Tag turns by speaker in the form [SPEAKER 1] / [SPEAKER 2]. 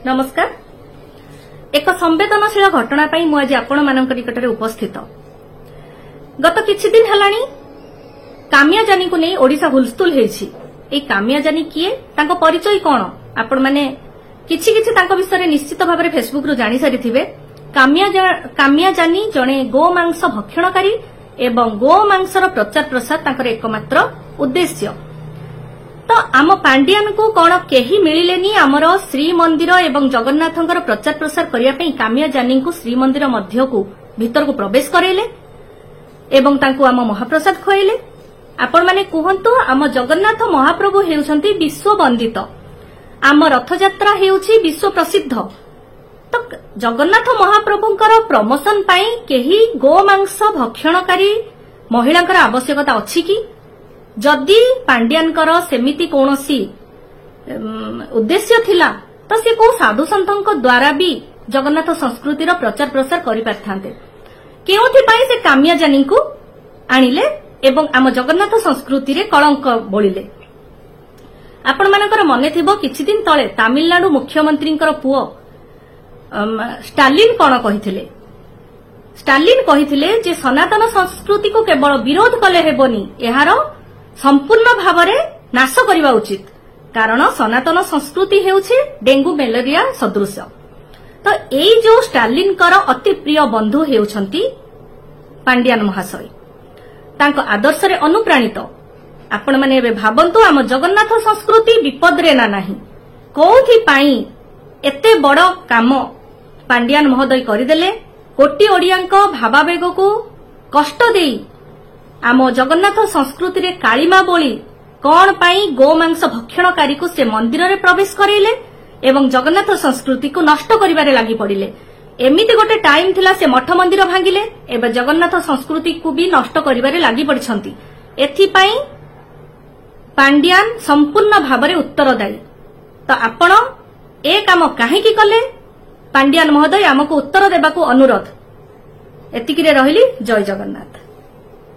[SPEAKER 1] नमस्कार। एक संवेदनशील घटना मु आज आपण मानक निकट में उपस्थित। गत किछि दिन हेलानी कामिया जानी को नहीं ओडिशा हुलस्थुल हेछि। ए कामिया जानी किए तांको परिचय कोन आपण माने किछि किछि तांको विषय रे निश्चित भाव में फेसबुक रु जानि सारिथिबे। कामिया जानी जणे गो मांस भक्षणकारी एवं गो मांसर प्रचार प्रसार तांकर एकमात्र उद्देश्य। तो आम पांडियान को कौन केही मिलिलेनी आमर श्रीमंदिर एवं जगन्नाथंकर प्रचार प्रसार करने कामिया जानी को श्रीमंदिर मध्य को भीतर को प्रवेश करेले एवं तांको आम महाप्रसाद खुआइले। आपण माने कहंतु आम जगन्नाथ महाप्रभु हेउछंती विश्व वंदित, आम रथयात्रा हेउछि विश्व प्रसिद्ध। तो जगन्नाथ महाप्रभुंकर प्रमोशन पाई केही गोमांस भक्षणकारी महिलांकर आवश्यकता अछि कि? जदि पांड्यानकर सेमिति कौनसी उद्देश्य थिला तो से को साधु संतों द्वारा भी जगन्नाथ संस्कृतिर प्रचार प्रसार करि पारथांते। केउथि पाई से कामिया जानी को आनिले एवं आम जगन्नाथ संस्कृति रे कलंक बोलिले। आपण मानकर मने थिबो किछि दिन तळे तमिलनाडु मुख्यमंत्रींकर पुओ स्टालिन कोन कहिथिले। स्टालिन कहिथिले जे सनातन संस्कृति को केवल विरोध कले हेबोनी, एहार संपूर्ण भाव में नाश करने उचित, कारण सनातन संस्कृति हेउछि डेंगू मलेरिया सदृश। तो एई जो स्टालिन कर अति प्रिय बंधु हेउछंती पांड्यान महाशय, तांको आदर्श रे अनुप्राणित आपण माने एबे भाबंतु आम जगन्नाथ संस्कृति विपद रे ना नाही। कोउथि पाई एते बड़ काम पांड्यान महोदय करिदेले। कोटी ओडियांक भावावेग को कष्ट देई आम जगन्नाथ संस्कृति रे कालीमा बोली कौन पाई गोमांस भक्षणकारी को से मंदिर रे प्रवेश करेले एवं जगन्नाथ संस्कृति को नष्ट करिबारे लागि पड़िले। एमिति गोटे टाइम थिला से मठ मंदिर भांगिले एवं जगन्नाथ संस्कृति को भी नष्ट करिबारे लागि पड़िछंती। एथि पाई पांड्यान संपूर्ण भाव में उत्तरदायी। तो आपण ए काम काहेकि कले? पांड्यान महोदय आमको उत्तर देबाको अनुरोध। एतिकिरे रहिली। जय जगन्नाथ।